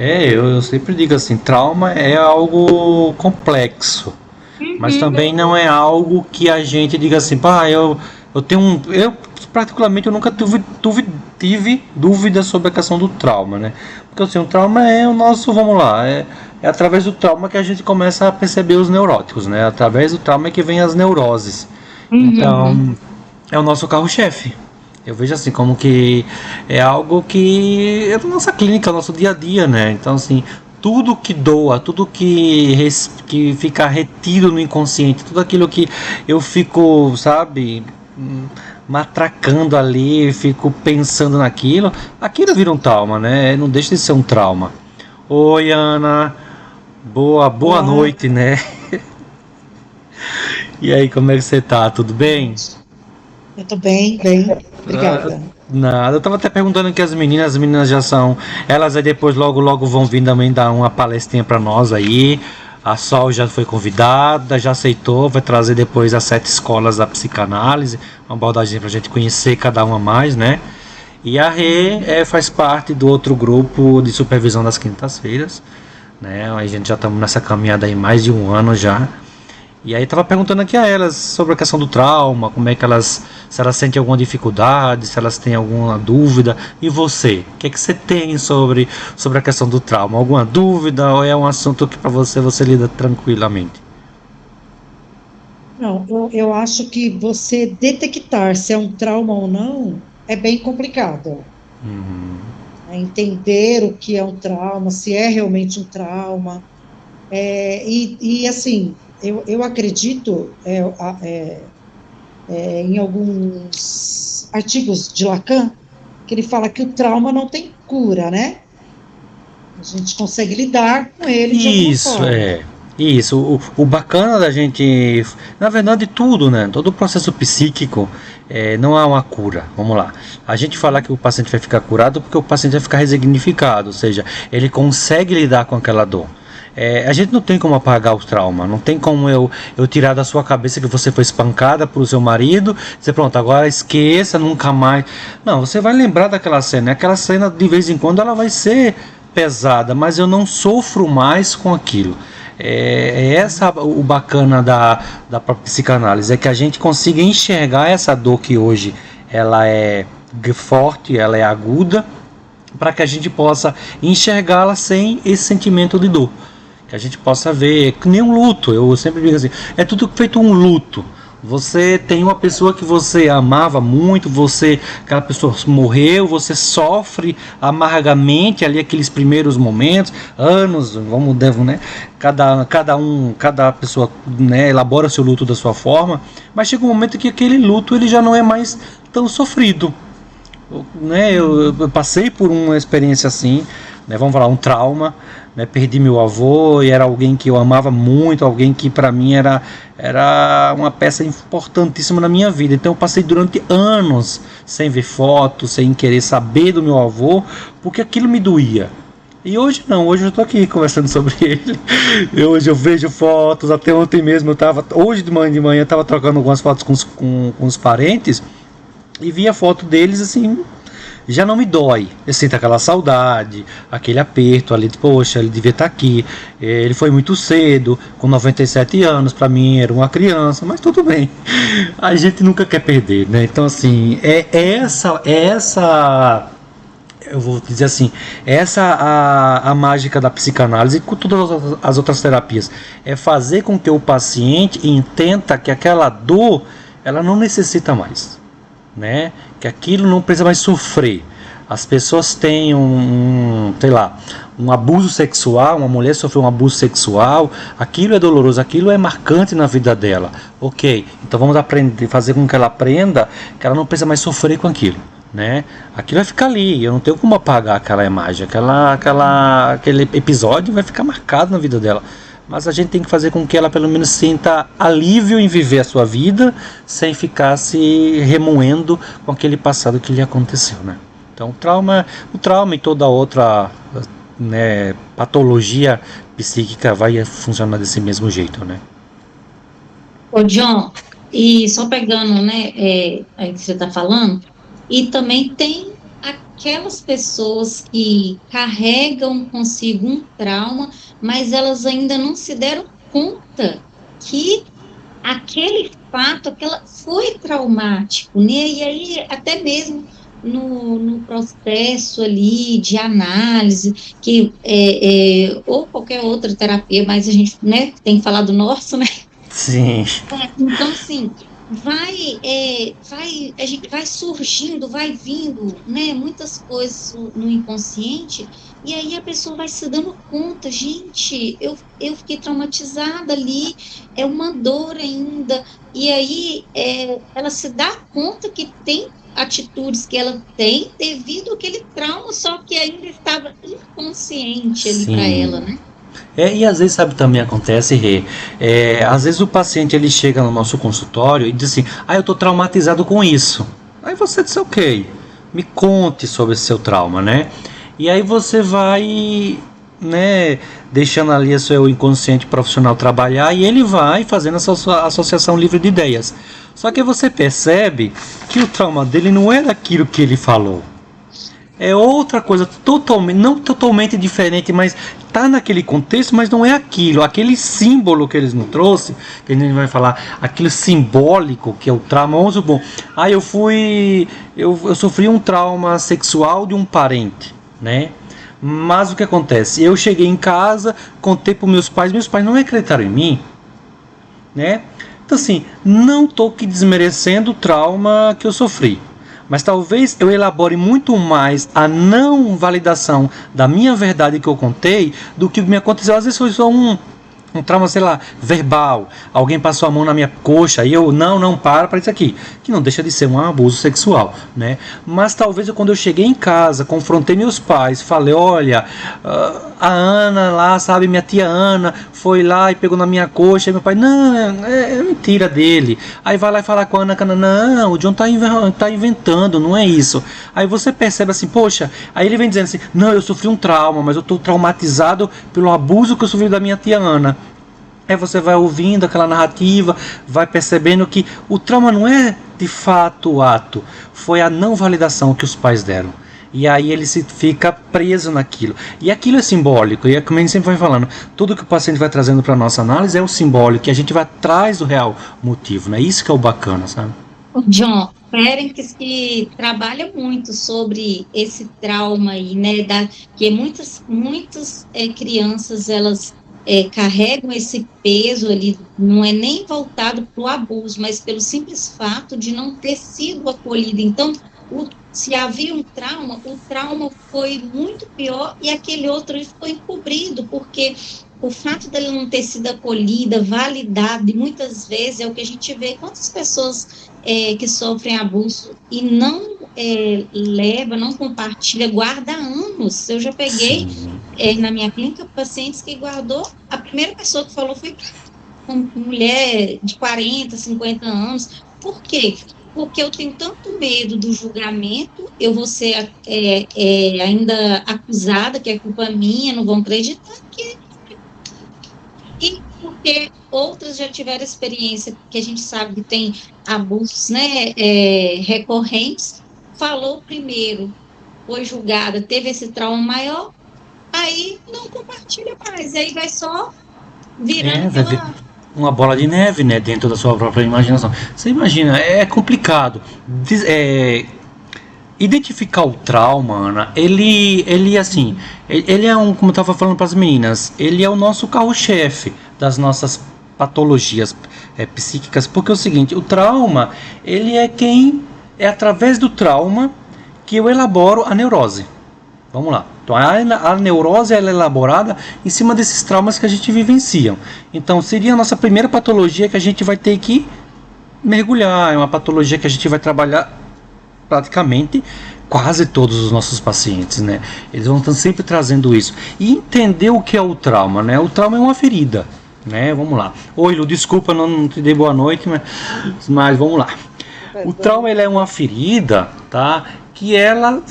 Eu sempre digo assim, trauma é algo complexo, mas Uhum. também não é algo que a gente diga assim, pá, eu tenho eu particularmente eu nunca tive dúvida sobre a questão do trauma, né? Porque assim, o trauma é o nosso, vamos lá, é através do trauma que a gente começa a perceber os neuróticos, né? Através do trauma é que vem as neuroses. Uhum. Então, é o nosso carro-chefe. Eu vejo assim como que é algo que é da nossa clínica, nosso dia a dia, né? Então assim, tudo que doa, tudo que fica retido no inconsciente, tudo aquilo que eu fico, sabe, matracando ali, fico pensando naquilo, aquilo vira um trauma, né? Não deixa de ser um trauma. Oi, Ana. Boa Olá, noite, né? E aí, como é que você tá? Tudo bem? eu tô bem, bem, Ah, obrigada. nada, eu tava até perguntando que as meninas já são. Elas aí depois logo vão vir também dar uma palestrinha pra nós aí. A Sol já foi convidada, já aceitou, vai trazer depois as 7 escolas da psicanálise, uma abordagem pra gente conhecer cada uma mais, né? E a Rê Uhum. faz parte do outro grupo de supervisão das quintas-feiras, né? A gente já estamos nessa caminhada aí mais de um ano já. E aí tava perguntando aqui a elas sobre a questão do trauma, como é que elas, se elas sentem alguma dificuldade, se elas têm alguma dúvida. E você, o que é que você tem sobre a questão do trauma? Alguma dúvida ou é um assunto que para você lida tranquilamente? Não, eu acho que você detectar se é um trauma ou não é bem complicado, né? Entender o que é um trauma, se é realmente um trauma. Assim, eu acredito em alguns artigos de Lacan que ele fala que o trauma não tem cura, né? A gente consegue lidar com ele de alguma Isso, forma. é. Isso, o bacana da gente, na verdade, tudo, né? Todo o processo psíquico não há uma cura. Vamos lá. A gente fala que o paciente vai ficar curado porque o paciente vai ficar resignificado, ou seja, ele consegue lidar com aquela dor. A gente não tem como apagar o trauma, não tem como eu tirar da sua cabeça que você foi espancada por seu marido, dizer pronto, agora esqueça, nunca mais. Não, você vai lembrar daquela cena, aquela cena de vez em quando ela vai ser pesada, mas eu não sofro mais com aquilo. Essa o bacana da própria psicanálise, é que a gente consiga enxergar essa dor que hoje ela é forte, ela é aguda, para que a gente possa enxergá-la sem esse sentimento de dor. Que a gente possa ver, que nem um luto, eu sempre digo assim, é tudo feito um luto. Você tem uma pessoa que você amava muito, aquela pessoa morreu, você sofre amargamente ali aqueles primeiros momentos, anos, né? Cada pessoa, né, elabora seu luto da sua forma, mas chega um momento que aquele luto ele já não é mais tão sofrido, né? Eu passei por uma experiência assim, né? Vamos falar, um trauma, né? Perdi meu avô e era alguém que eu amava muito, alguém que para mim era uma peça importantíssima na minha vida. Então eu passei durante anos sem ver fotos, sem querer saber do meu avô, porque aquilo me doía. E hoje não, hoje eu tô aqui conversando sobre ele. Hoje eu vejo fotos, até ontem mesmo hoje de manhã eu tava trocando algumas fotos com os parentes e via foto deles assim, já não me dói. Eu sinto aquela saudade, aquele aperto ali, de, poxa, ele devia estar aqui. Ele foi muito cedo, com 97 anos, para mim era uma criança, mas tudo bem. A gente nunca quer perder, né? Então assim, essa eu vou dizer assim, essa a mágica da psicanálise com todas as outras terapias, é fazer com que o paciente entenda que aquela dor ela não necessita mais, né? Que aquilo não precisa mais sofrer. As pessoas têm sei lá, um abuso sexual, uma mulher sofreu um abuso sexual, aquilo é doloroso, aquilo é marcante na vida dela. Ok, então vamos aprender, fazer com que ela aprenda que ela não precisa mais sofrer com aquilo, né? Aquilo vai ficar ali, eu não tenho como apagar aquela imagem, aquele episódio vai ficar marcado na vida dela. Mas a gente tem que fazer com que ela pelo menos sinta alívio em viver a sua vida sem ficar se remoendo com aquele passado que lhe aconteceu, né? Então o trauma e toda outra, né, patologia psíquica vai funcionar desse mesmo jeito, né? Ô, John, e só pegando, né, aí que você está falando, e também tem aquelas pessoas que carregam consigo um trauma, mas elas ainda não se deram conta que aquele fato, aquela foi traumático, né? E aí, até mesmo no processo ali de análise, que ou qualquer outra terapia, mas a gente, né, tem que falar do nosso, né? Sim. Então, assim, a gente vai surgindo, vai vindo, né, muitas coisas no inconsciente, e aí a pessoa vai se dando conta, gente, eu fiquei traumatizada ali, é uma dor ainda, e aí ela se dá conta que tem atitudes que ela tem devido àquele trauma, só que ainda estava inconsciente ali para ela, né? E às vezes, sabe, também acontece, Rê, às vezes o paciente ele chega no nosso consultório e diz assim, eu tô traumatizado com isso. Aí você diz, ok, me conte sobre esse seu trauma, né? E aí você vai, né, deixando ali o seu inconsciente profissional trabalhar e ele vai fazendo essa associação livre de ideias. Só que você percebe que o trauma dele não é daquilo que ele falou. É outra coisa totalmente, não totalmente diferente, mas tá naquele contexto, mas não é aquilo. Aquele símbolo que eles nos trouxe, que a gente vai falar, aquele simbólico que é o trauma. Vamos supor, eu sofri um trauma sexual de um parente, né? Mas o que acontece? Eu cheguei em casa, contei para meus pais não acreditaram em mim, né? Então assim, não estou aqui desmerecendo o trauma que eu sofri, mas talvez eu elabore muito mais a não validação da minha verdade que eu contei do que me aconteceu. Às vezes foi só um trauma, sei lá, verbal. Alguém passou a mão na minha coxa e eu, não, para isso aqui. Que não deixa de ser um abuso sexual, né? Mas talvez quando eu cheguei em casa, confrontei meus pais, falei, olha, a Ana lá, sabe, minha tia Ana, foi lá e pegou na minha coxa. E meu pai, não, é mentira dele. Aí vai lá e fala com a Ana, não, o John tá inventando, não é isso. Aí você percebe assim, poxa, aí ele vem dizendo assim, não, eu sofri um trauma, mas eu tô traumatizado pelo abuso que eu sofri da minha tia Ana. Aí você vai ouvindo aquela narrativa, vai percebendo que o trauma não é de fato o ato, foi a não validação que os pais deram. E aí ele fica preso naquilo. E aquilo é simbólico, e é como a gente sempre vai falando, tudo que o paciente vai trazendo para a nossa análise é o simbólico, que a gente vai atrás do real motivo, né? Isso que é o bacana, sabe? John, Ferenc que trabalha muito sobre esse trauma aí, né? Que muitas crianças, elas carregam esse peso ali, não é nem voltado para o abuso, mas pelo simples fato de não ter sido acolhido. Então, se havia um trauma, o trauma foi muito pior e aquele outro foi encobrido, porque o fato dele não ter sido acolhida, validado, e muitas vezes é o que a gente vê, quantas pessoas que sofrem abuso e não leva, não compartilha, guarda anos. Eu já peguei na minha clínica pacientes que guardou, a primeira pessoa que falou foi uma mulher de 40, 50 anos. Por quê? Porque eu tenho tanto medo do julgamento, eu vou ser ainda acusada, que é culpa minha, não vão acreditar e porque outras já tiveram experiência, que a gente sabe que tem abusos, né, recorrentes, falou primeiro, foi julgada, teve esse trauma maior, aí não compartilha mais, aí vai só virando uma bola de neve, né, dentro da sua própria imaginação. Você imagina, é complicado. Identificar o trauma, Ana, ele assim, ele é como eu estava falando para as meninas, ele é o nosso carro-chefe das nossas patologias psíquicas, porque é o seguinte, o trauma, ele é através do trauma que eu elaboro a neurose. Vamos lá. Então a neurose ela é elaborada em cima desses traumas que a gente vivencia. Então seria a nossa primeira patologia que a gente vai ter que mergulhar, é uma patologia que a gente vai trabalhar praticamente quase todos os nossos pacientes, né? Eles vão estar sempre trazendo isso. E entender o que é o trauma, né? O trauma é uma ferida, né? Vamos lá. Oi, Lu, desculpa, não te dei boa noite, mas vamos lá. O trauma ele é uma ferida, tá? Que ela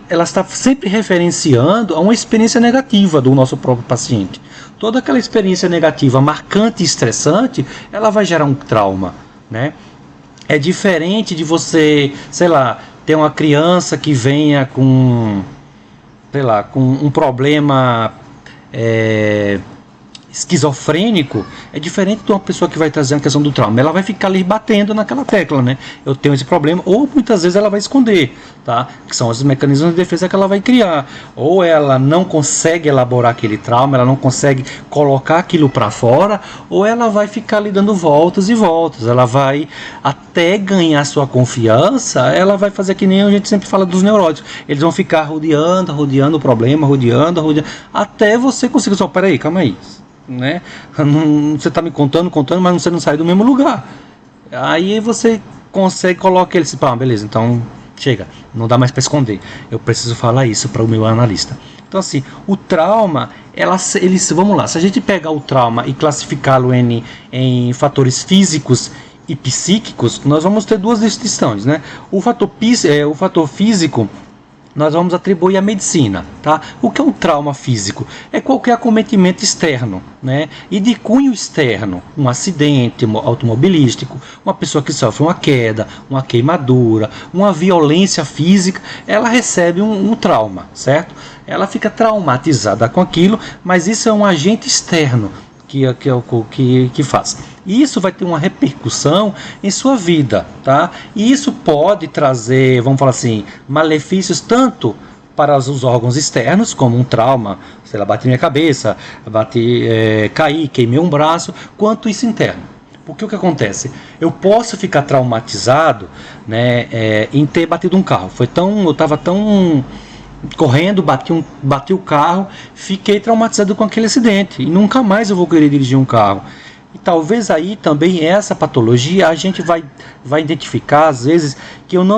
está sempre referenciando a uma experiência negativa do nosso próprio paciente. Toda aquela experiência negativa, marcante e estressante, ela vai gerar um trauma, né? É diferente de você, sei lá, tem uma criança que venha com, sei lá, com um problema esquizofrênico, é diferente de uma pessoa que vai trazer a questão do trauma. Ela vai ficar ali batendo naquela tecla, né? Eu tenho esse problema, ou muitas vezes ela vai esconder, tá? Que são os mecanismos de defesa que ela vai criar. Ou ela não consegue elaborar aquele trauma, ela não consegue colocar aquilo para fora, ou ela vai ficar ali dando voltas e voltas. Ela vai, até ganhar sua confiança, ela vai fazer que nem a gente sempre fala dos neuróticos. Eles vão ficar rodeando o problema, rodeando, até você conseguir só, peraí, calma aí. Né? Você está me contando, mas você não sai do mesmo lugar. Aí você consegue colocar ele, beleza, então chega, não dá mais para esconder. Eu preciso falar isso para o meu analista. Então assim, o trauma, vamos lá, se a gente pegar o trauma e classificá-lo em fatores físicos e psíquicos, nós vamos ter duas distinções, né? O fator físico nós vamos atribuir à medicina, tá? O que é um trauma físico? É qualquer acometimento externo, né? E de cunho externo, um acidente automobilístico, uma pessoa que sofre uma queda, uma queimadura, uma violência física, ela recebe um trauma, certo? Ela fica traumatizada com aquilo, mas isso é um agente externo que faz. E isso vai ter uma repercussão em sua vida, tá? E isso pode trazer, vamos falar assim, malefícios tanto para os órgãos externos, como um trauma, sei lá, bati minha cabeça, caí, queimei um braço, quanto isso interno. Porque o que acontece? Eu posso ficar traumatizado, né, em ter batido um carro. Eu estava tão correndo, bati o carro, fiquei traumatizado com aquele acidente e nunca mais eu vou querer dirigir um carro. E talvez aí também essa patologia a gente vai identificar às vezes que não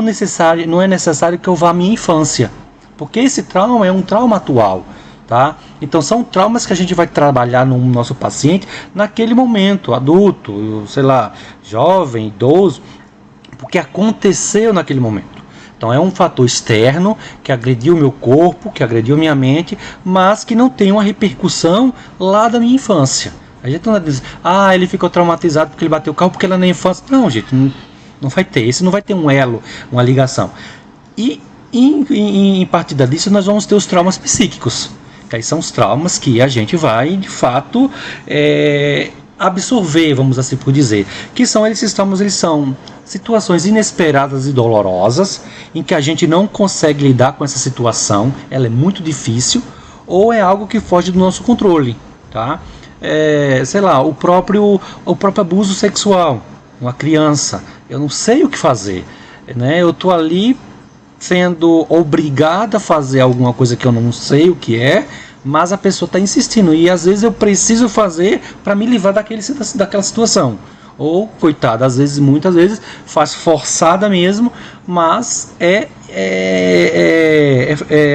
é necessário que eu vá à minha infância, porque esse trauma é um trauma atual, tá? Então são traumas que a gente vai trabalhar no nosso paciente naquele momento, adulto, sei lá, jovem, idoso, porque aconteceu naquele momento. Então é um fator externo que agrediu o meu corpo, que agrediu minha mente, mas que não tem uma repercussão lá da minha infância. A gente não diz, ele ficou traumatizado porque ele bateu o carro, porque ele na infância. Não, gente, não vai ter. Isso não vai ter um elo, uma ligação. E em partida disso nós vamos ter os traumas psíquicos. Que aí são os traumas que a gente vai, de fato, absorver, vamos assim por dizer. Que são esses traumas, eles são situações inesperadas e dolorosas, em que a gente não consegue lidar com essa situação, ela é muito difícil, ou é algo que foge do nosso controle, tá? Sei lá, o próprio abuso sexual, uma criança, eu não sei o que fazer, né? Eu estou ali sendo obrigado a fazer alguma coisa que eu não sei o que é, mas a pessoa está insistindo, e às vezes eu preciso fazer para me livrar daquela situação. Ou, coitada, às vezes, muitas vezes, faz forçada mesmo, mas é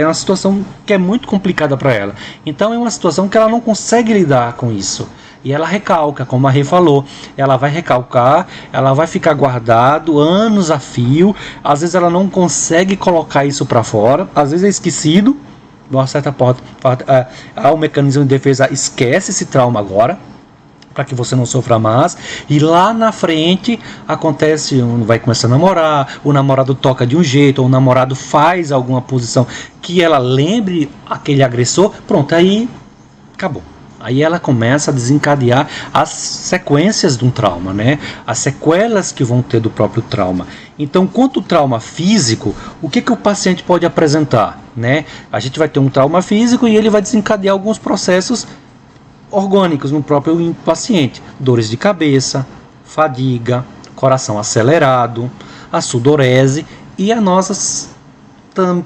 uma situação que é muito complicada para ela. Então é uma situação que ela não consegue lidar com isso. E ela recalca, como a Rê falou, ela vai recalcar, ela vai ficar guardado anos a fio, às vezes ela não consegue colocar isso para fora, às vezes é esquecido, de uma certa parte, o mecanismo de defesa esquece esse trauma agora, para que você não sofra mais, e lá na frente acontece, vai começar a namorar, o namorado toca de um jeito, ou o namorado faz alguma posição que ela lembre aquele agressor, pronto, aí acabou. Aí ela começa a desencadear as sequências de um trauma, né? As sequelas que vão ter do próprio trauma. Então, quanto ao trauma físico, o que o paciente pode apresentar, né? A gente vai ter um trauma físico e ele vai desencadear alguns processos orgânicos no próprio paciente, dores de cabeça, fadiga, coração acelerado, a sudorese e a nossa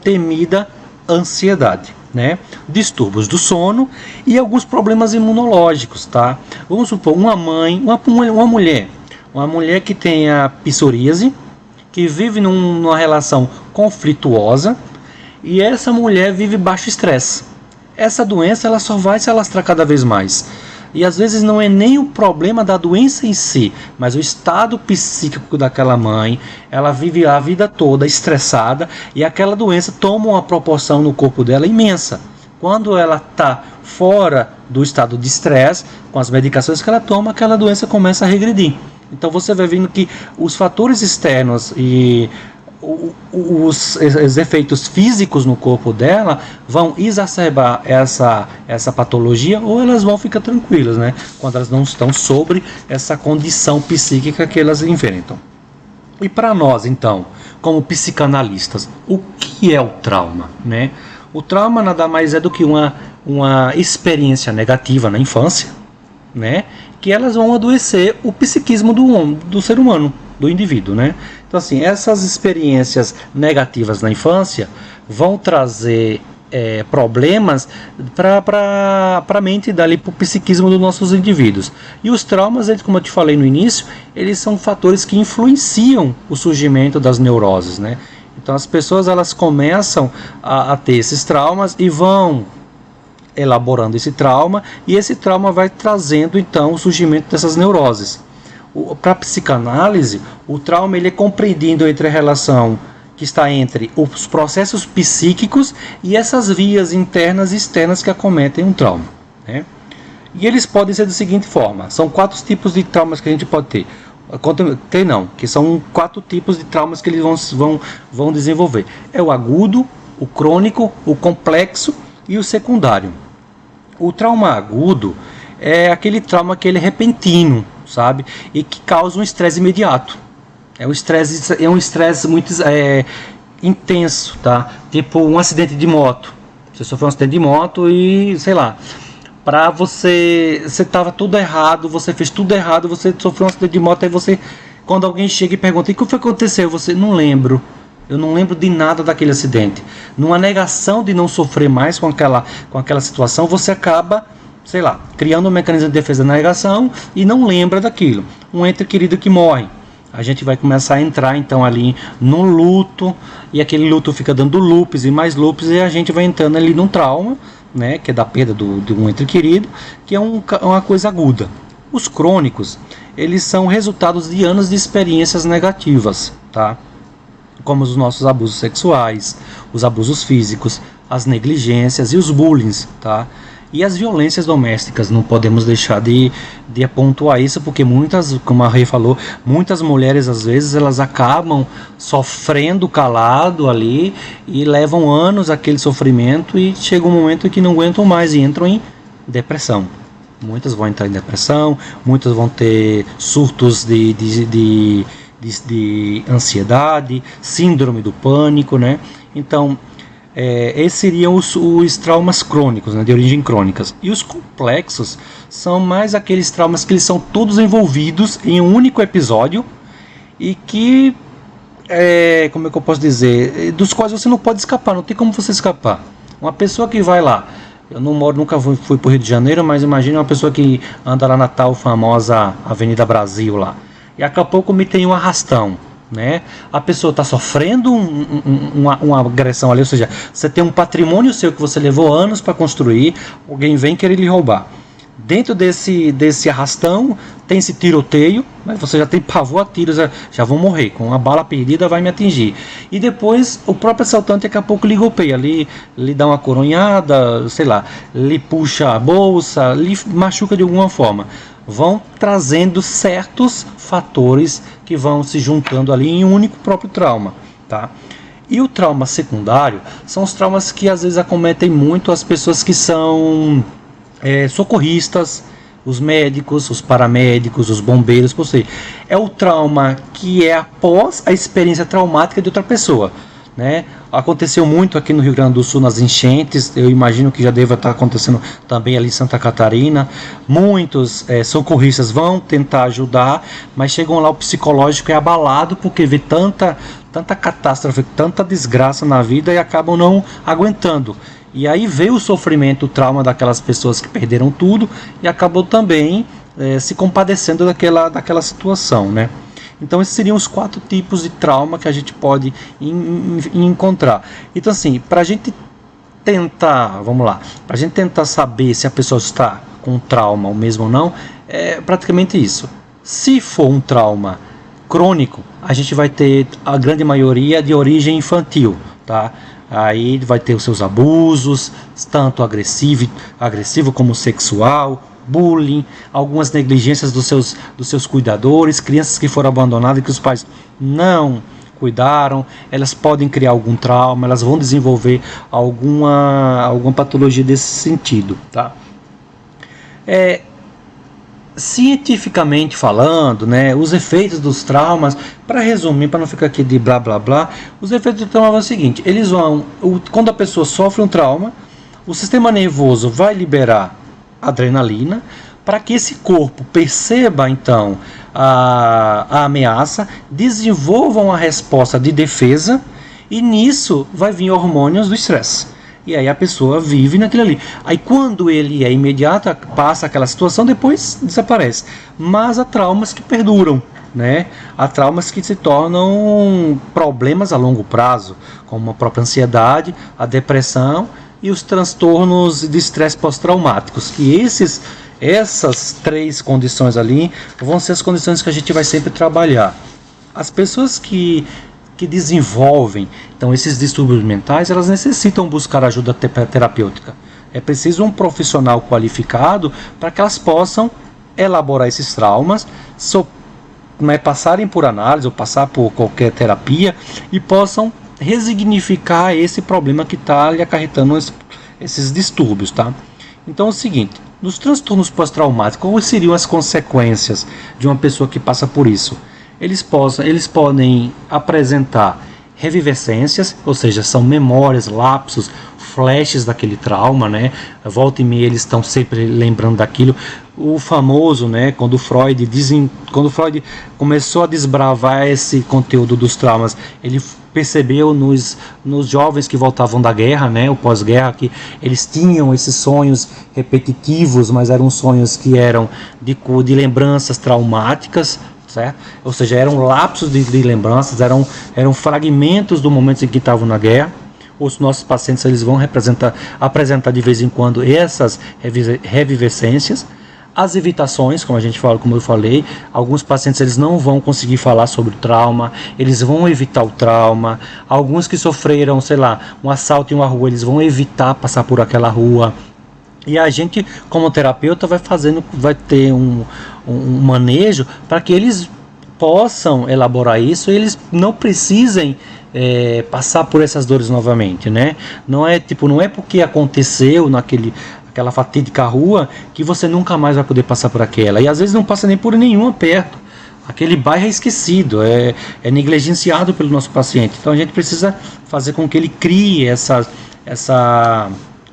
temida ansiedade, né? Distúrbios do sono e alguns problemas imunológicos, tá? Vamos supor uma mulher que tenha psoríase, que vive numa relação conflituosa, e essa mulher vive baixo estresse. Essa doença ela só vai se alastrar cada vez mais. E às vezes não é nem o problema da doença em si, mas o estado psíquico daquela mãe. Ela vive a vida toda estressada e aquela doença toma uma proporção no corpo dela imensa. Quando ela está fora do estado de estresse, com as medicações que ela toma, aquela doença começa a regredir. Então você vai vendo que os fatores externos e os efeitos físicos no corpo dela vão exacerbar essa patologia, ou elas vão ficar tranquilas, né, quando elas não estão sobre essa condição psíquica que elas enfrentam. E para nós, então, como psicanalistas, o que é o trauma, né? O trauma nada mais é do que uma experiência negativa na infância, né, que elas vão adoecer o psiquismo do ser humano, do indivíduo, né? Então, assim, essas experiências negativas na infância vão trazer problemas para a mente, dali para o psiquismo dos nossos indivíduos. E os traumas, eles, como eu te falei no início, eles são fatores que influenciam o surgimento das neuroses, né? Então, as pessoas, elas começam a ter esses traumas e vão elaborando esse trauma, e esse trauma vai trazendo, então, o surgimento dessas neuroses. Para a psicanálise, o trauma, ele é compreendido entre a relação que está entre os processos psíquicos e essas vias internas e externas que acometem um trauma, né? E eles podem ser da seguinte forma: são 4 tipos de traumas que a gente pode ter. Que são 4 tipos de traumas que eles vão desenvolver. É o agudo, o crônico, o complexo e o secundário. O trauma agudo é aquele trauma que ele é repentino, sabe? E que causa um estresse imediato. É um estresse muito intenso, tá? Tipo um acidente de moto. Você sofreu um acidente de moto e, sei lá, para você estava tudo errado, você fez tudo errado, você sofreu um acidente de moto, aí você, quando alguém chega e pergunta: e o que foi que aconteceu? Você: não lembro. Eu não lembro de nada daquele acidente. Numa negação de não sofrer mais com aquela situação, você acaba, sei lá, criando um mecanismo de defesa da negação e não lembra daquilo. Um ente querido que morre. A gente vai começar a entrar, então, ali no luto, e aquele luto fica dando loops e mais loops, e a gente vai entrando ali num trauma, né, que é da perda de um ente querido, que é uma coisa aguda. Os crônicos, eles são resultados de anos de experiências negativas, tá? Como os nossos abusos sexuais, os abusos físicos, as negligências e os bullying, tá? E as violências domésticas, não podemos deixar de pontuar isso, porque muitas, como a Rei falou, muitas mulheres, às vezes, elas acabam sofrendo calado ali e levam anos aquele sofrimento, e chega um momento em que não aguentam mais e entram em depressão. Muitas vão entrar em depressão, muitas vão ter surtos de ansiedade, síndrome do pânico, né? Então, esses seriam os traumas crônicos, né, de origem crônicas. E os complexos são mais aqueles traumas que eles são todos envolvidos em um único episódio e que, como é que eu posso dizer, dos quais você não pode escapar, não tem como você escapar. Uma pessoa que vai lá, eu nunca fui para o Rio de Janeiro, mas imagine uma pessoa que anda lá na tal famosa Avenida Brasil lá, e daqui a pouco me tem um arrastão, né? A pessoa está sofrendo uma agressão ali, ou seja, você tem um patrimônio seu que você levou anos para construir, alguém vem querer lhe roubar. Dentro desse arrastão tem esse tiroteio, mas você já tem pavor a tiros, já vão morrer, com uma bala perdida vai me atingir. E depois o próprio assaltante daqui a pouco lhe golpeia, lhe dá uma coronhada, sei lá, lhe puxa a bolsa, lhe machuca de alguma forma. Vão trazendo certos fatores que vão se juntando ali em um único próprio trauma, tá? E o trauma secundário são os traumas que às vezes acometem muito as pessoas que são socorristas, os médicos, os paramédicos, os bombeiros, por si. É o trauma que é após a experiência traumática de outra pessoa, né? Aconteceu muito aqui no Rio Grande do Sul nas enchentes, eu imagino que já deva estar acontecendo também ali em Santa Catarina. Muitos socorristas vão tentar ajudar, mas chegam lá, o psicológico é abalado porque vê tanta catástrofe, tanta desgraça na vida e acabam não aguentando. E aí veio o sofrimento, o trauma daquelas pessoas que perderam tudo e acabou também se compadecendo daquela situação, né? Então esses seriam os 4 tipos de trauma que a gente pode encontrar. Então assim, para a gente tentar, vamos lá, para a gente tentar saber se a pessoa está com trauma ou mesmo ou não, é praticamente isso. Se for um trauma crônico, a gente vai ter a grande maioria de origem infantil, tá? Aí vai ter os seus abusos, tanto agressivo como sexual, bullying, algumas negligências dos seus cuidadores, crianças que foram abandonadas e que os pais não cuidaram, elas podem criar algum trauma, elas vão desenvolver alguma patologia desse sentido, tá? Cientificamente falando, né, os efeitos dos traumas, para resumir, para não ficar aqui de blá blá blá, os efeitos do trauma é o seguinte: quando a pessoa sofre um trauma, o sistema nervoso vai liberar adrenalina para que esse corpo perceba então a ameaça, desenvolva uma resposta de defesa, e nisso vai vir hormônios do estresse. E aí a pessoa vive naquilo ali. Aí quando ele é imediato, passa aquela situação, depois desaparece. Mas há traumas que perduram, né? Há traumas que se tornam problemas a longo prazo, como a própria ansiedade, a depressão e os transtornos de estresse pós-traumáticos. Que essas 3 condições ali vão ser as condições que a gente vai sempre trabalhar. As pessoas que desenvolvem então esses distúrbios mentais, elas necessitam buscar ajuda terapêutica. É preciso um profissional qualificado para que elas possam elaborar esses traumas, passarem por análise ou passar por qualquer terapia e possam resignificar esse problema que está lhe acarretando esses distúrbios, tá? Então é o seguinte: nos transtornos pós-traumáticos, quais seriam as consequências de uma pessoa que passa por isso? Eles podem apresentar revivescências, ou seja, são memórias, lapsos, flashes daquele trauma, né? Volta e meia eles estão sempre lembrando daquilo. O famoso, né, quando Freud começou a desbravar esse conteúdo dos traumas, ele percebeu nos jovens que voltavam da guerra, né, o pós-guerra, que eles tinham esses sonhos repetitivos, mas eram sonhos que eram de lembranças traumáticas, certo? Ou seja, eram lapsos de lembranças, eram fragmentos do momento em que estavam na guerra. Os nossos pacientes, eles vão apresentar de vez em quando essas revivescências. As evitações, como eu falei, alguns pacientes eles não vão conseguir falar sobre o trauma, eles vão evitar o trauma. Alguns que sofreram, um assalto em uma rua, eles vão evitar passar por aquela rua. E a gente, como terapeuta, vai ter um manejo para que eles possam elaborar isso e eles não precisem passar por essas dores novamente, né? Não é porque aconteceu aquela fatídica rua que você nunca mais vai poder passar por aquela. E às vezes não passa nem por nenhuma perto. Aquele bairro é esquecido, é negligenciado pelo nosso paciente. Então a gente precisa fazer com que ele crie essa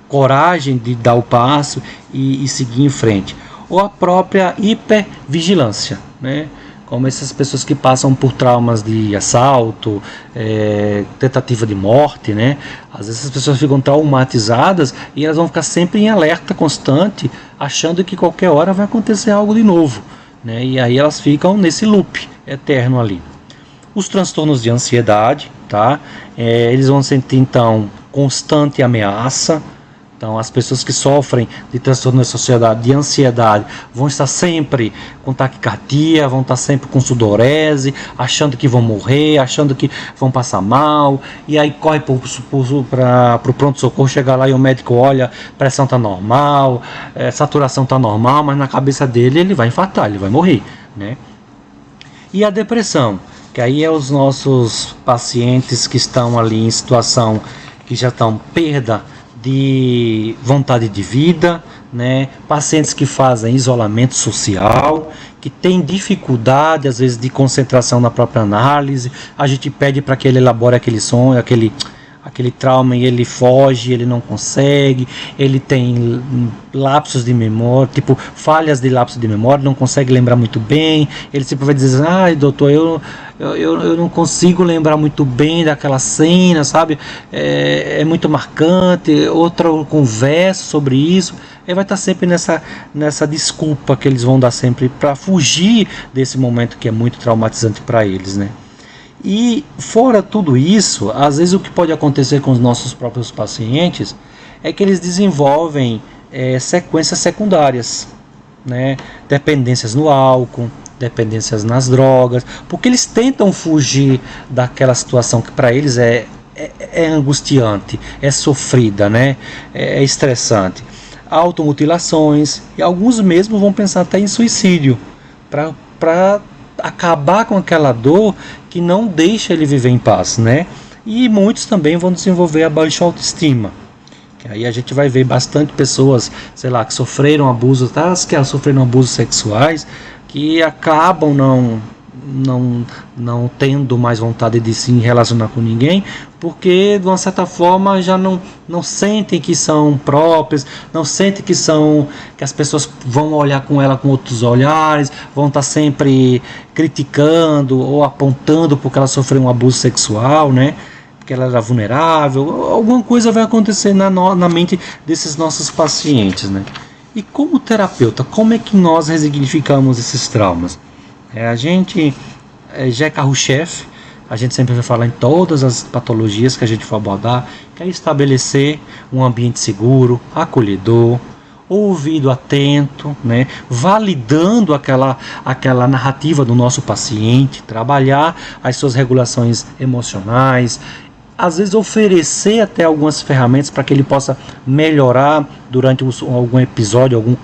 coragem de dar o passo e seguir em frente. Ou a própria hipervigilância, né? Como essas pessoas que passam por traumas de assalto, tentativa de morte, né? Às vezes as pessoas ficam traumatizadas e elas vão ficar sempre em alerta constante, achando que qualquer hora vai acontecer algo de novo, né? E aí elas ficam nesse loop eterno ali. Os transtornos de ansiedade, tá? Eles vão sentir então constante ameaça. Então, as pessoas que sofrem de transtorno de ansiedade vão estar sempre com taquicardia, vão estar sempre com sudorese, achando que vão morrer, achando que vão passar mal, e aí corre para o pronto-socorro, chega lá e o médico olha, pressão está normal, saturação está normal, mas na cabeça dele ele vai infartar, ele vai morrer, né? E a depressão, que aí é os nossos pacientes que estão ali em situação que já estão perda de vontade de vida, né? Pacientes que fazem isolamento social, que têm dificuldade às vezes de concentração na própria análise. A gente pede para que ele elabore aquele sonho, aquele trauma, e ele foge, ele não consegue, ele tem lapsos de memória, falhas de lapsos de memória, não consegue lembrar muito bem, ele sempre vai dizer: ai doutor, eu não consigo lembrar muito bem daquela cena, sabe, é muito marcante, outra conversa sobre isso. Ele vai estar sempre nessa desculpa que eles vão dar sempre para fugir desse momento que é muito traumatizante para eles, né? E fora tudo isso, às vezes o que pode acontecer com os nossos próprios pacientes é que eles desenvolvem sequências secundárias, né? Dependências no álcool, dependências nas drogas, porque eles tentam fugir daquela situação que para eles é angustiante, é sofrida, né? É estressante. Automutilações, e alguns mesmo vão pensar até em suicídio para acabar com aquela dor que não deixa ele viver em paz, né? E muitos também vão desenvolver a baixa autoestima. Aí a gente vai ver bastante pessoas, sei lá, que sofreram abusos, que sofreram abusos sexuais, que acabam não tendo mais vontade de se relacionar com ninguém, porque de uma certa forma já não sentem que são próprios, não sentem que as pessoas vão olhar com ela com outros olhares, vão estar sempre criticando ou apontando porque ela sofreu um abuso sexual, né? Porque ela era vulnerável, alguma coisa vai acontecer na mente desses nossos pacientes, né? E como terapeuta, como é que nós resignificamos esses traumas? A gente já é carro-chefe, a gente sempre vai falar em todas as patologias que a gente for abordar, que é estabelecer um ambiente seguro, acolhedor, ouvido atento, né? Validando aquela narrativa do nosso paciente, trabalhar as suas regulações emocionais, às vezes oferecer até algumas ferramentas para que ele possa melhorar durante algum episódio, algum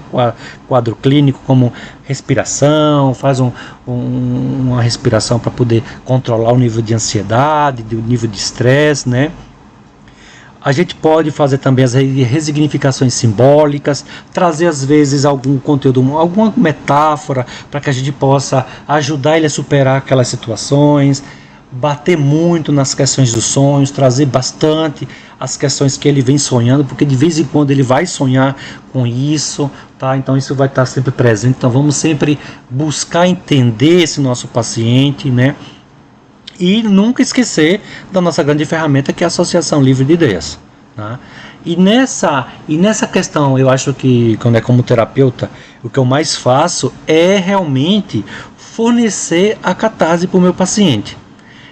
quadro clínico, como respiração, faz uma respiração para poder controlar o nível de ansiedade, o nível de estresse, né? A gente pode fazer também as resignificações simbólicas, trazer às vezes algum conteúdo, alguma metáfora, para que a gente possa ajudar ele a superar aquelas situações, bater muito nas questões dos sonhos, trazer bastante as questões que ele vem sonhando, porque de vez em quando ele vai sonhar com isso, tá? Então isso vai estar sempre presente. Então vamos sempre buscar entender esse nosso paciente, né? E nunca esquecer da nossa grande ferramenta, que é a Associação Livre de Ideias, tá? E nessa questão, eu acho que quando é como terapeuta, o que eu mais faço é realmente fornecer a catarse para o meu paciente.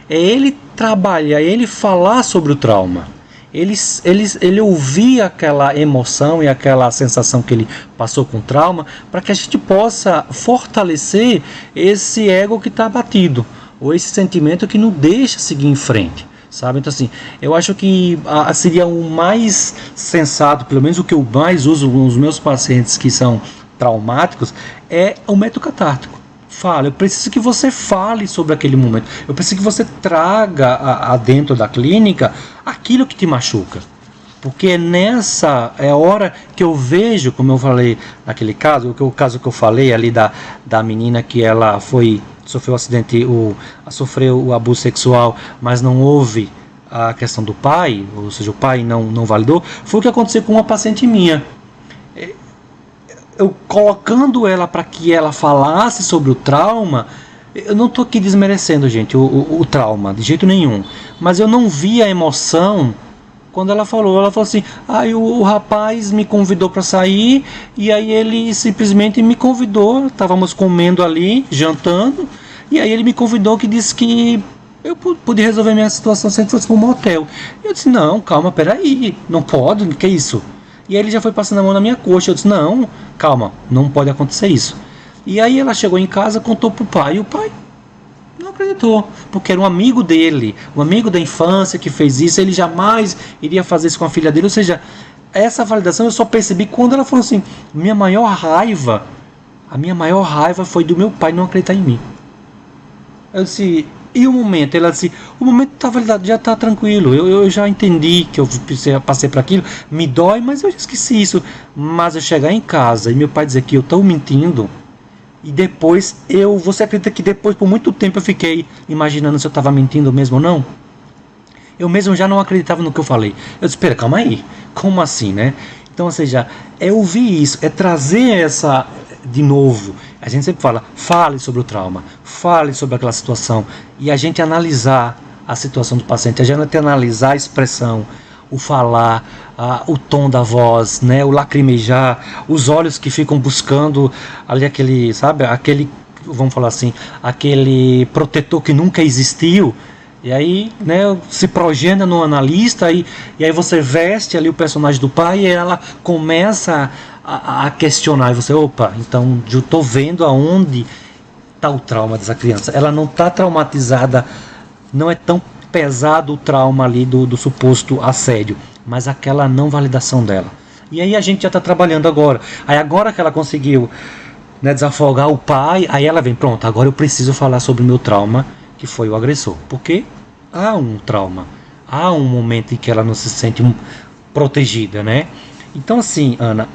É ele trabalhar, é ele falar sobre o trauma, ele ouvir aquela emoção e aquela sensação que ele passou com o trauma, para que a gente possa fortalecer esse ego que está abatido, ou esse sentimento que não deixa seguir em frente, sabe? Então assim, eu acho que seria o mais sensato, pelo menos o que eu mais uso nos meus pacientes que são traumáticos, é o método catártico. Eu preciso que você fale sobre aquele momento. Eu preciso que você traga dentro da clínica aquilo que te machuca. Porque nessa é a hora que eu vejo, como eu falei naquele caso, o caso que eu falei ali da menina que ela sofreu um acidente, sofreu o abuso sexual, mas não houve a questão do pai, ou seja, o pai não validou, foi o que aconteceu com uma paciente minha. Eu colocando ela para que ela falasse sobre o trauma, eu não estou aqui desmerecendo, gente, o trauma, de jeito nenhum, mas eu não vi a emoção quando ela falou assim, o rapaz me convidou para sair, e aí ele simplesmente me convidou, estávamos comendo ali, jantando, e aí ele me convidou, que disse que eu pude resolver minha situação se fosse para um motel. Eu disse, não, calma, peraí, não pode, o que é isso? E aí ele já foi passando a mão na minha coxa. Eu disse, não, calma, não pode acontecer isso. E aí ela chegou em casa, contou pro pai. E o pai não acreditou, porque era um amigo dele, um amigo da infância que fez isso. Ele jamais iria fazer isso com a filha dele. Ou seja, essa validação eu só percebi quando ela falou assim, a minha maior raiva foi do meu pai não acreditar em mim. Eu disse, e o momento? Ela disse, o momento tá validado, já está tranquilo, eu já entendi que eu passei por aquilo, me dói, mas eu já esqueci isso. Mas eu chegar em casa e meu pai dizer que eu estou mentindo, e depois você acredita que depois, por muito tempo, eu fiquei imaginando se eu estava mentindo mesmo ou não? Eu mesmo já não acreditava no que eu falei. Eu disse, espera, calma aí, como assim, né? Então, ou seja, é ouvir isso, é trazer de novo, a gente sempre fale sobre o trauma, fale sobre aquela situação, e a gente analisar a situação do paciente, a gente analisar a expressão, o falar, o tom da voz, né, o lacrimejar, os olhos que ficam buscando ali aquele, sabe, vamos falar assim, aquele protetor que nunca existiu. E aí, né, se projeta no analista, e aí você veste ali o personagem do pai, e ela começa a questionar, e você, opa, então eu estou vendo aonde está o trauma dessa criança. Ela não está traumatizada, não é tão pesado o trauma ali do suposto assédio, mas aquela não validação dela. E aí a gente já está trabalhando agora. Aí agora que ela conseguiu, né, desafogar o pai, aí ela vem, pronto, agora eu preciso falar sobre o meu trauma, que foi o agressor. Porque há um trauma, há um momento em que ela não se sente protegida, né? Então assim, Ana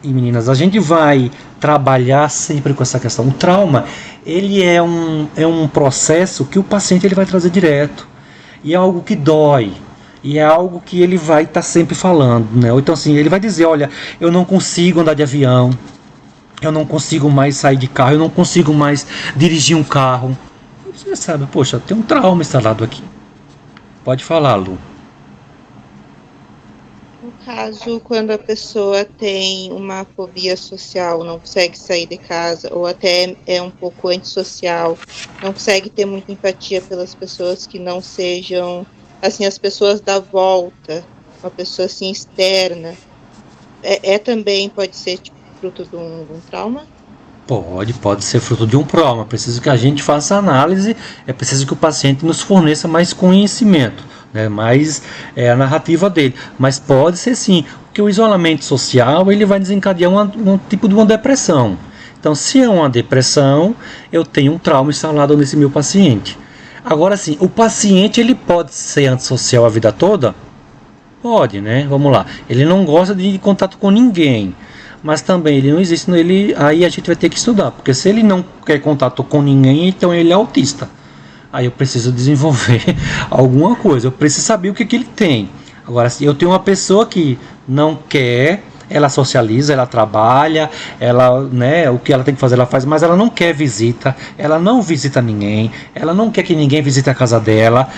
e meninas, a gente vai trabalhar sempre com essa questão. O trauma, ele é um processo que o paciente ele vai trazer direto. E é algo que dói. E é algo que ele vai estar sempre falando, né? Ou então assim, ele vai dizer, olha, eu não consigo andar de avião, eu não consigo mais sair de carro, eu não consigo mais dirigir um carro. Você sabe, poxa, tem um trauma instalado aqui. Pode falar, Lu. No caso, quando a pessoa tem uma fobia social, não consegue sair de casa, ou até é um pouco antissocial, não consegue ter muita empatia pelas pessoas que não sejam, assim, as pessoas da volta, uma pessoa assim externa, também pode ser tipo, fruto de um trauma? Pode ser fruto de um trauma. É preciso que a gente faça análise, é preciso que o paciente nos forneça mais conhecimento, né, mais a narrativa dele. Mas pode ser sim, porque o isolamento social ele vai desencadear um tipo de uma depressão. Então, se é uma depressão, eu tenho um trauma instalado nesse meu paciente. Agora sim, o paciente ele pode ser antissocial a vida toda? Pode, né? Vamos lá. Ele não gosta de contato com ninguém. Mas também ele não existe, aí a gente vai ter que estudar, porque se ele não quer contato com ninguém, então ele é autista. Aí eu preciso desenvolver alguma coisa, eu preciso saber o que ele tem. Agora, se eu tenho uma pessoa que não quer, ela socializa, ela trabalha, ela, né, o que ela tem que fazer ela faz, mas ela não quer visita, ela não visita ninguém, ela não quer que ninguém visite a casa dela,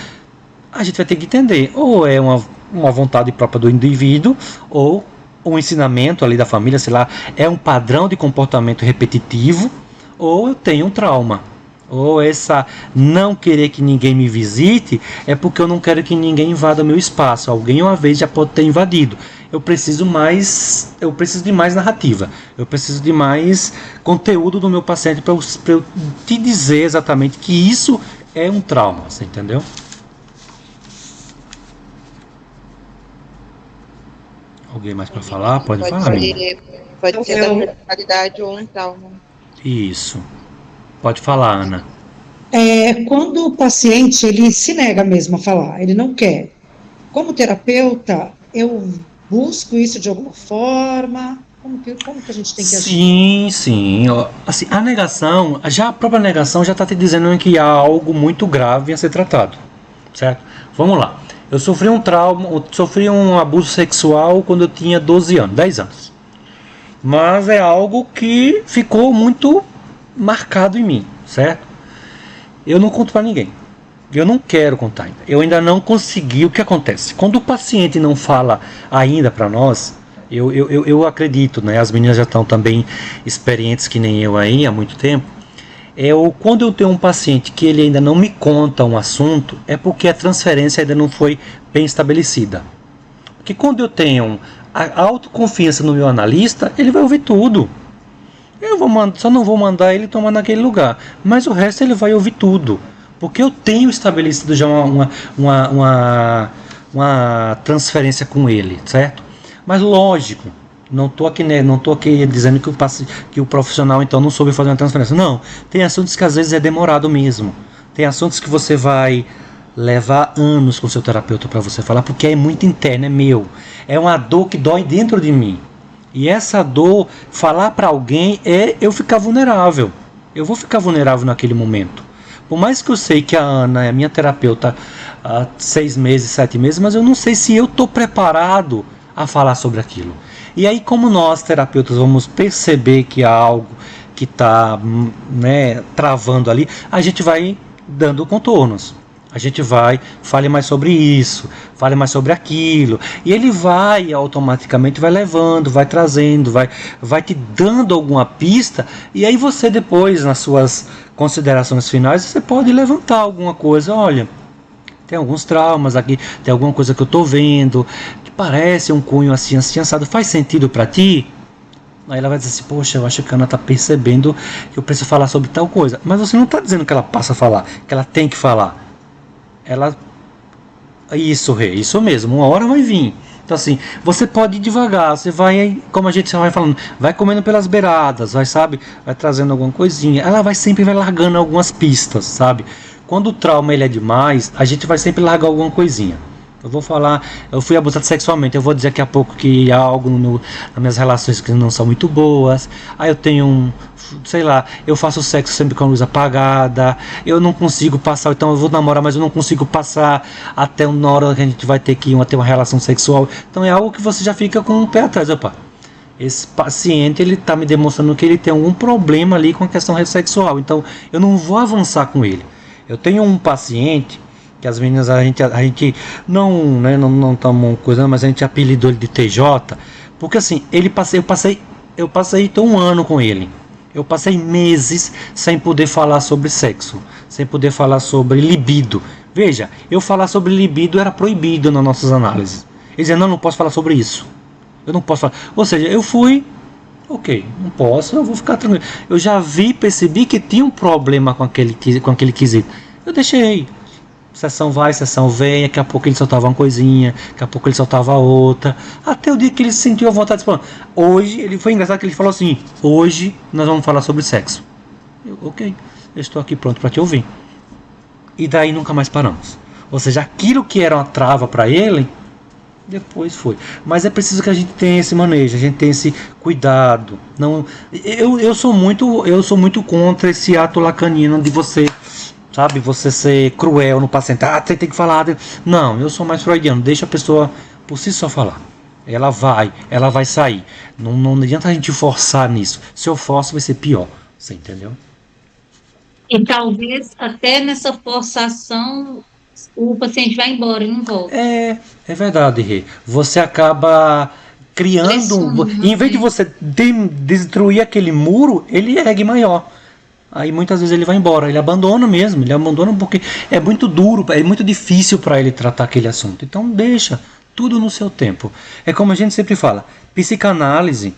a gente vai ter que entender, ou é uma vontade própria do indivíduo, ou um ensinamento ali da família, sei lá, é um padrão de comportamento repetitivo, ou eu tenho um trauma, ou essa não querer que ninguém me visite é porque eu não quero que ninguém invada meu espaço. Alguém uma vez já pode ter invadido. Eu preciso de mais narrativa, eu preciso de mais conteúdo do meu paciente para eu te dizer exatamente que isso é um trauma, você entendeu? Alguém mais para falar? Pode falar. Pode ser da personalidade ou um trauma. Isso. Pode falar, Ana. Quando o paciente ele se nega mesmo a falar, ele não quer. Como terapeuta, eu busco isso de alguma forma. Como que a gente tem que agir? Sim. Assim, a própria negação já está te dizendo que há algo muito grave a ser tratado. Certo? Vamos lá. Eu sofri um trauma, sofri um abuso sexual quando eu tinha 10 anos. Mas é algo que ficou muito marcado em mim, certo? Eu não conto para ninguém. Eu não quero contar ainda. Eu ainda não consegui. O que acontece? Quando o paciente não fala ainda para nós, eu acredito, né? As meninas já estão também experientes que nem eu aí há muito tempo. Quando eu tenho um paciente que ele ainda não me conta um assunto, é porque a transferência ainda não foi bem estabelecida. Porque quando eu tenho a autoconfiança no meu analista, ele vai ouvir tudo. Só não vou mandar ele tomar naquele lugar, mas o resto ele vai ouvir tudo. Porque eu tenho estabelecido já uma transferência com ele, certo? Mas lógico, não estou aqui dizendo que o profissional então não soube fazer uma transferência. Não, tem assuntos que às vezes é demorado mesmo. Tem assuntos que você vai levar anos com o seu terapeuta para você falar, porque é muito interno, é meu. É uma dor que dói dentro de mim. E essa dor, falar para alguém eu ficar vulnerável. Eu vou ficar vulnerável naquele momento. Por mais que eu sei que a Ana é minha terapeuta há 6 meses, 7 meses, mas eu não sei se eu estou preparado a falar sobre aquilo. E aí, como nós, terapeutas, vamos perceber que há algo que está, né, travando ali, a gente vai dando contornos. A gente fale mais sobre isso, fale mais sobre aquilo. E ele automaticamente vai levando, vai trazendo, vai te dando alguma pista. E aí você depois, nas suas considerações finais, você pode levantar alguma coisa. Olha, tem alguns traumas aqui, tem alguma coisa que eu estou vendo, que parece um cunho assim, assado. Faz sentido para ti? Aí ela vai dizer assim, poxa, eu acho que a Ana está percebendo que eu preciso falar sobre tal coisa. Mas você não está dizendo que ela passa a falar, que ela tem que falar. Isso mesmo, uma hora vai vir. Então assim, você pode ir devagar, você vai, como a gente vai falando, vai comendo pelas beiradas, vai trazendo alguma coisinha. Ela sempre vai largando algumas pistas, sabe? quando o trauma ele é demais, a gente vai sempre largar alguma coisinha. Eu vou falar, eu fui abusado sexualmente, eu vou dizer daqui a pouco que há algo nas minhas relações que não são muito boas. Aí eu tenho sei lá, eu faço sexo sempre com a luz apagada, eu não consigo passar, então eu vou namorar, mas eu não consigo passar até uma hora que a gente vai ter que ter uma relação sexual. Então é algo que você já fica com o pé atrás. Opa, esse paciente ele está me demonstrando que ele tem algum problema ali com a questão sexual, então eu não vou avançar com ele. Eu tenho um paciente que as meninas a gente não, né, não estamos coisando, mas a gente apelidou ele de TJ, porque assim, eu passei então um ano com ele. Eu passei meses sem poder falar sobre sexo, sem poder falar sobre libido. Veja, eu falar sobre libido era proibido nas nossas análises. Eles diziam, não posso falar sobre isso. Eu não posso falar. Ou seja, eu fui, ok, não posso, eu vou ficar tranquilo. Eu já percebi que tinha um problema com aquele quesito. Eu deixei. Sessão vai, sessão vem, daqui a pouco ele soltava uma coisinha, daqui a pouco ele soltava outra, até o dia que ele se sentiu à vontade de falar. Hoje, ele foi engraçado que ele falou assim, hoje nós vamos falar sobre sexo. Ok, eu estou aqui pronto para te ouvir. E daí nunca mais paramos. Ou seja, aquilo que era uma trava para ele, depois foi. Mas é preciso que a gente tenha esse manejo, a gente tenha esse cuidado. Não, eu sou muito contra esse ato lacanino de você ser cruel no paciente. Você tem que falar. Não, eu sou mais freudiano. Deixa a pessoa por si só falar. Ela vai sair. Não adianta a gente forçar nisso. Se eu forço, vai ser pior. Você entendeu? E talvez até nessa forçação o paciente vai embora e não volta. É verdade, Rê. Você acaba criando. Em vez de você destruir aquele muro, ele ergue maior. Aí muitas vezes ele vai embora, ele abandona mesmo, porque é muito duro, é muito difícil para ele tratar aquele assunto. Então deixa tudo no seu tempo. É como a gente sempre fala, psicanálise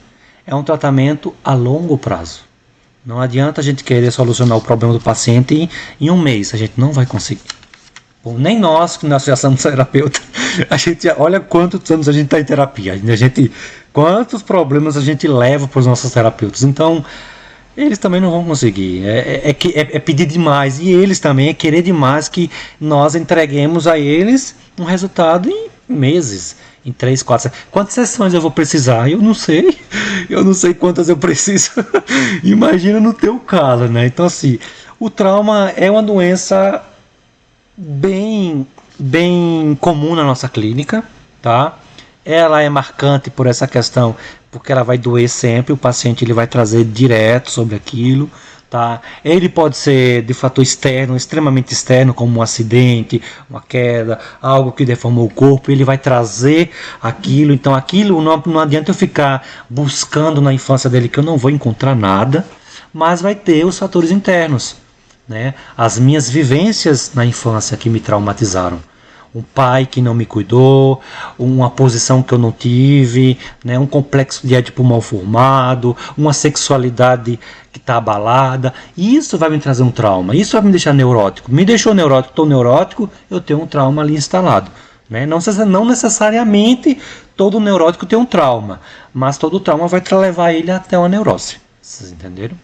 é um tratamento a longo prazo. Não adianta a gente querer solucionar o problema do paciente em um mês, a gente não vai conseguir. Bom, nem nós, que nós já somos terapeutas, a gente olha quantos anos a gente está em terapia, quantos problemas a gente leva para os nossos terapeutas. Então, eles também não vão conseguir, é pedir demais, e eles também é querer demais que nós entreguemos a eles um resultado em meses, em 3, 4, quantas sessões eu vou precisar? Eu não sei quantas eu preciso, imagina no teu caso, né? Então assim, o trauma é uma doença bem comum na nossa clínica, tá? Ela é marcante por essa questão, porque ela vai doer sempre, o paciente ele vai trazer direto sobre aquilo, tá? Ele pode ser de fator externo, extremamente externo, como um acidente, uma queda, algo que deformou o corpo, ele vai trazer aquilo, então aquilo não adianta eu ficar buscando na infância dele que eu não vou encontrar nada, mas vai ter os fatores internos, né? As minhas vivências na infância que me traumatizaram. Um pai que não me cuidou, uma posição que eu não tive, né, um complexo de Édipo mal formado, uma sexualidade que está abalada. Isso vai me trazer um trauma, isso vai me deixar neurótico. Me deixou neurótico, estou neurótico, eu tenho um trauma ali instalado. Né? Não necessariamente todo neurótico tem um trauma, mas todo trauma vai levar ele até uma neurose. Vocês entenderam?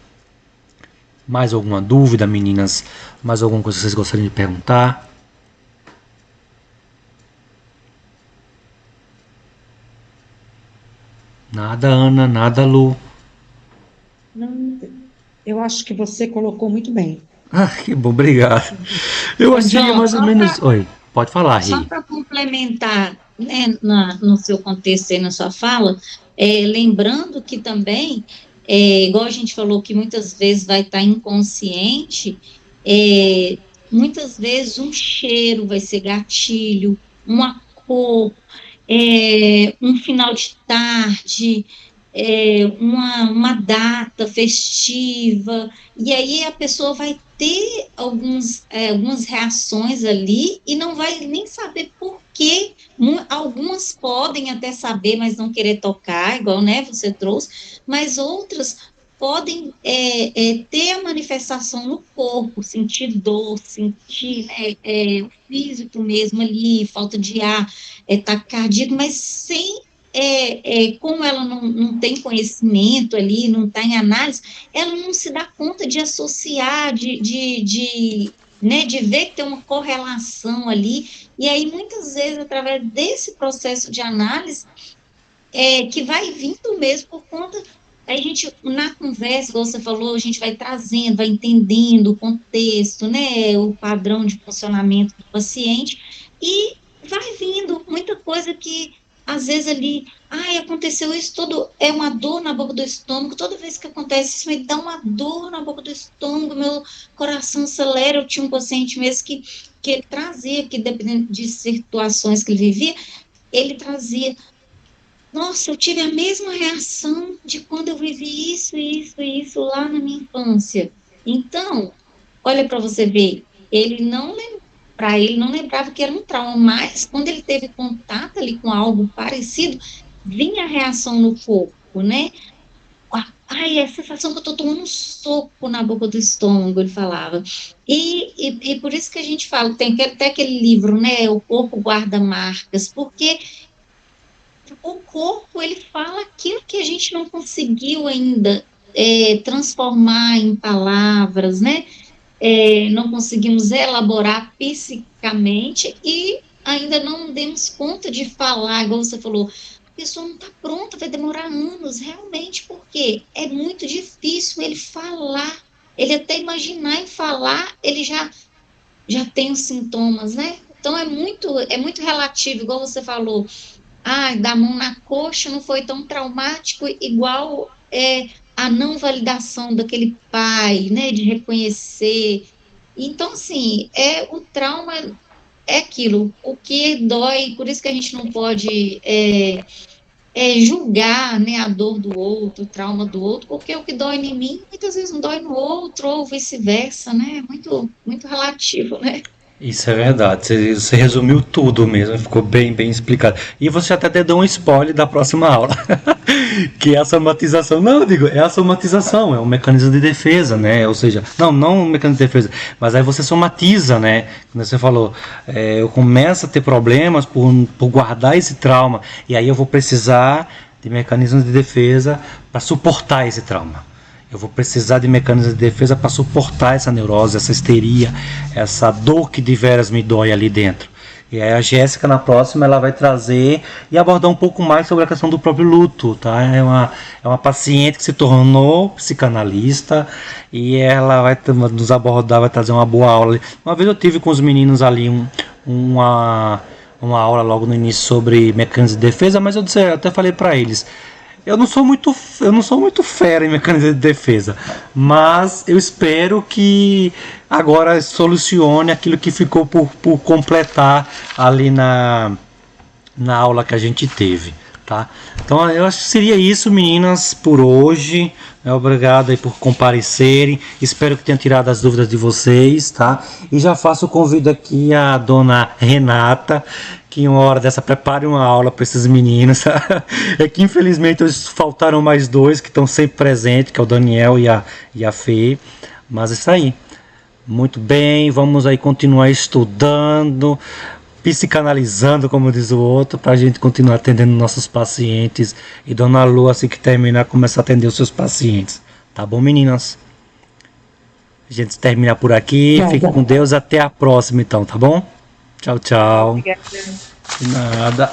Mais alguma dúvida, meninas? Mais alguma coisa que vocês gostariam de perguntar? Nada, Ana, nada, Lu. Não, eu acho que você colocou muito bem. Ah, que bom, obrigado. Eu achei mais ou menos... Oi, pode falar, Ri. Só para complementar, né, no seu contexto aí, na sua fala, lembrando que também, igual a gente falou que muitas vezes vai estar inconsciente, muitas vezes um cheiro vai ser gatilho, uma cor, um final de tarde, uma data festiva, e aí a pessoa vai ter algumas reações ali e não vai nem saber por quê. Algumas podem até saber, mas não querer tocar, igual, né, você trouxe, mas outras podem ter a manifestação no corpo, sentir dor, sentir o físico mesmo ali, falta de ar, taquicardia, mas sem, como ela não tem conhecimento ali, não está em análise, ela não se dá conta de associar, de né, de ver que tem uma correlação ali, e aí muitas vezes através desse processo de análise, que vai vindo mesmo por conta, a gente, na conversa, como você falou, a gente vai trazendo, vai entendendo o contexto, né, o padrão de funcionamento do paciente, e vai vindo muita coisa que, às vezes ali, ai, aconteceu isso, é uma dor na boca do estômago, toda vez que acontece isso, me dá uma dor na boca do estômago, meu coração acelera. Eu tinha um paciente mesmo que ele trazia, que dependendo de situações que ele vivia, ele trazia, nossa, eu tive a mesma reação de quando eu vivi isso lá na minha infância. Então, olha para você ver, para ele não lembrava que era um trauma, mas quando ele teve contato ali com algo parecido, vinha a reação no corpo, né? Ai, é a sensação que eu estou tomando um soco na boca do estômago, ele falava. E por isso que a gente fala, tem até aquele livro, né? O Corpo Guarda Marcas, porque o corpo, ele fala aquilo que a gente não conseguiu ainda transformar em palavras, né? Não conseguimos elaborar psicicamente e ainda não demos conta de falar, igual você falou, a pessoa não está pronta, vai demorar anos, realmente, porque é muito difícil ele falar, ele até imaginar em falar, ele já tem os sintomas, né? Então é muito relativo, igual você falou, da mão na coxa não foi tão traumático, igual a não validação daquele pai, né, de reconhecer. Então, assim, o trauma é aquilo, o que dói, por isso que a gente não pode julgar, né, a dor do outro, o trauma do outro, porque o que dói em mim, muitas vezes não dói no outro, ou vice-versa, né, muito, muito relativo, né. Isso é verdade, você resumiu tudo mesmo, ficou bem, bem explicado. E você até deu um spoiler da próxima aula, que é a somatização. Não, eu digo, é a somatização, é um mecanismo de defesa, né? Ou seja, não um mecanismo de defesa, mas aí você somatiza, né? Como você falou, eu começo a ter problemas por guardar esse trauma, e aí eu vou precisar de mecanismos de defesa para suportar esse trauma. Eu vou precisar de mecanismos de defesa para suportar essa neurose, essa histeria, essa dor que de veras me dói ali dentro. E aí a Jéssica, na próxima, ela vai trazer e abordar um pouco mais sobre a questão do próprio luto, tá? É uma paciente que se tornou psicanalista e ela vai nos abordar, vai trazer uma boa aula. Uma vez eu tive com os meninos ali uma aula logo no início sobre mecanismos de defesa, mas eu até falei para eles, eu não sou muito fera em mecanismo de defesa, mas eu espero que agora solucione aquilo que ficou por completar ali na aula que a gente teve, tá? Então eu acho que seria isso, meninas, por hoje. Obrigado aí por comparecerem. Espero que tenha tirado as dúvidas de vocês, tá? E já faço o convite aqui à dona Renata, que uma hora dessa prepare uma aula para esses meninos. É que infelizmente faltaram mais dois que estão sempre presentes, que é o Daniel e a Fê. Mas isso aí. Muito bem, vamos aí continuar estudando, psicanalizando, como diz o outro, para a gente continuar atendendo nossos pacientes. E Dona Lu, assim que terminar, começa a atender os seus pacientes. Tá bom, meninas? A gente termina por aqui. Fique com Deus. Até a próxima, então, tá bom? Tchau, tchau. Obrigada. De nada.